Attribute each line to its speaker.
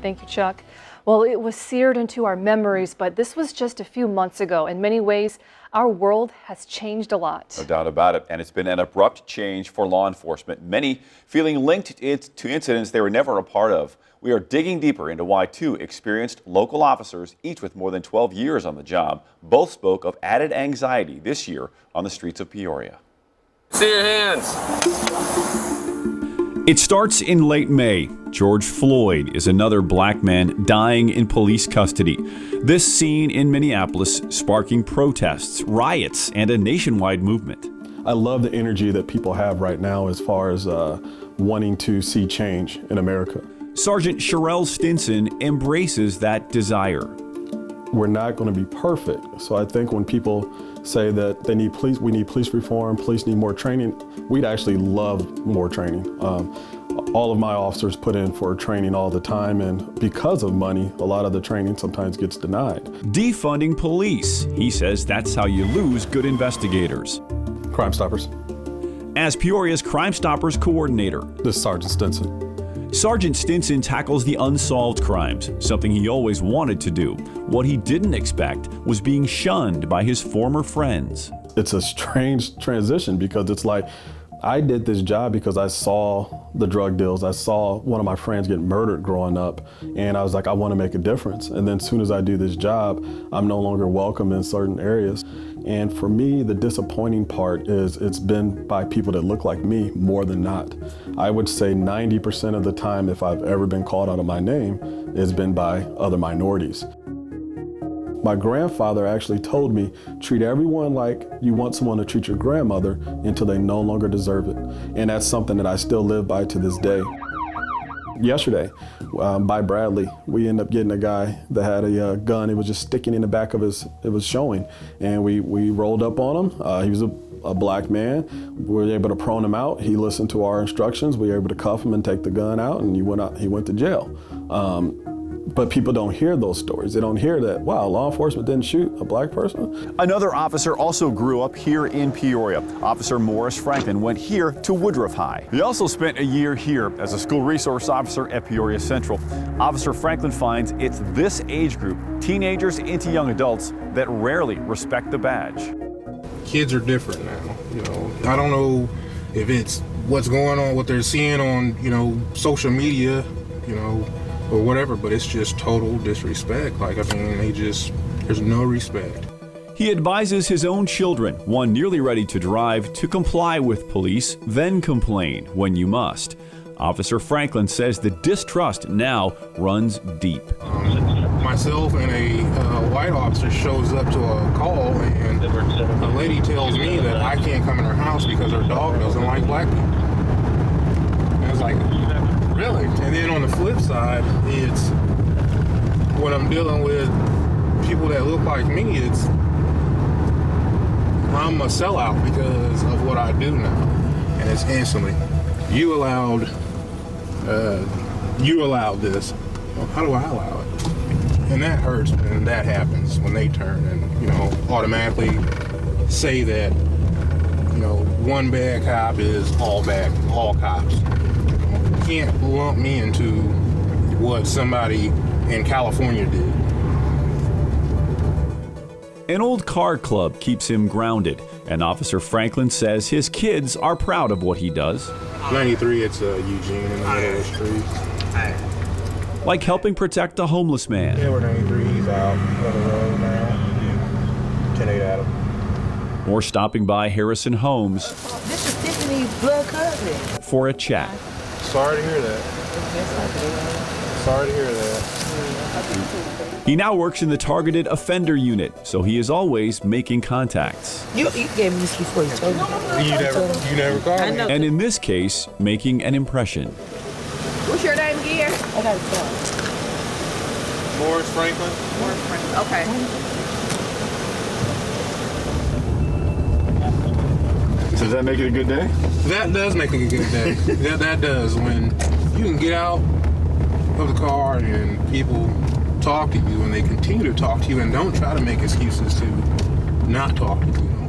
Speaker 1: Thank you, Chuck. Well, it was seared into our memories, but this was just a few months ago. In many ways, our world has changed a lot.
Speaker 2: No doubt about it. And it's been an abrupt change for law enforcement, many feeling linked to incidents they were never a part of. We are digging deeper into why two experienced local officers, each with more than 12 years on the job, both spoke of added anxiety this year on the streets of Peoria.
Speaker 3: See your hands.
Speaker 4: It starts in late May. George Floyd is another black man dying in police custody. This scene in Minneapolis sparking protests, riots, and a nationwide movement.
Speaker 5: I love the energy that people have right now as far as wanting to see change in America.
Speaker 4: Sergeant Sherelle Stinson embraces that desire.
Speaker 5: We're not going to be perfect. So I think when people say that we need police reform, police need more training, we'd actually love more training. All of my officers put in for training all the time, and because of money, a lot of the training sometimes gets denied.
Speaker 4: Defunding police. He says that's how you lose good investigators.
Speaker 5: Crime Stoppers.
Speaker 4: As Peoria's Crime Stoppers coordinator,
Speaker 5: This is Sergeant Stinson.
Speaker 4: Sergeant Stinson tackles the unsolved crimes, something he always wanted to do. What he didn't expect was being shunned by his former friends.
Speaker 5: It's a strange transition because it's like, I did this job because I saw the drug deals. I saw one of my friends get murdered growing up, and I was like, I want to make a difference. And then as soon as I do this job, I'm no longer welcome in certain areas. And for me, the disappointing part is it's been by people that look like me more than not. I would say 90% of the time, if I've ever been called out of my name, it's been by other minorities. My grandfather actually told me, treat everyone like you want someone to treat your grandmother until they no longer deserve it. And that's something that I still live by to this day. Yesterday, by Bradley, we ended up getting a guy that had a gun. It was just sticking in the back of it was showing. And we rolled up on him. He was a black man. We were able to prone him out. He listened to our instructions. We were able to cuff him and take the gun out, and he went to jail. But people don't hear those stories. They don't hear that, wow, law enforcement didn't shoot a black person.
Speaker 2: Another officer also grew up here in Peoria. Officer Morris Franklin went here to Woodruff High. He also spent a year here as a school resource officer at Peoria Central. Officer Franklin finds it's this age group, teenagers into young adults, that rarely respect the badge.
Speaker 6: Kids are different now, you know. I don't know if it's what's going on, what they're seeing on, you know, social media, you know, or whatever, but it's just total disrespect. Like, I mean, there's no respect.
Speaker 4: He advises his own children, one nearly ready to drive, to comply with police, then complain when you must. Officer Franklin says the distrust now runs deep.
Speaker 6: Myself and a white officer shows up to a call, and a lady tells me that I can't come in her house because her dog doesn't like black people. And I was like, really? And then on the flip side, it's when I'm dealing with people that look like me, I'm a sellout because of what I do now. And it's instantly, you allowed this. Well, how do I allow it? And that hurts, and that happens when they turn and, you know, automatically say that, you know, one bad cop is all cops. You can't lump me into what somebody in California did.
Speaker 4: An old car club keeps him grounded, and Officer Franklin says his kids are proud of what he does. 93,
Speaker 6: it's Eugene in the middle of the street.
Speaker 4: Like helping protect a homeless man.
Speaker 6: Yeah, we're 93, he's out on the road now. 10-8 Adam.
Speaker 4: Or stopping by Harrison Homes.
Speaker 7: This is Tiffany's blood cousin.
Speaker 4: For a chat.
Speaker 6: Sorry to hear that. Sorry to hear that.
Speaker 4: He now works in the targeted offender unit, so he is always making contacts.
Speaker 7: You gave me this before you told me.
Speaker 6: You never called me.
Speaker 4: And in this case, making an impression.
Speaker 8: What's your name again?
Speaker 7: I got a phone.
Speaker 6: Morris Franklin?
Speaker 8: Morris Franklin. Okay.
Speaker 2: Does that make it a good day?
Speaker 6: That does make it a good day. that does. When you can get out of the car and people talk to you and they continue to talk to you and don't try to make excuses to not talk to you.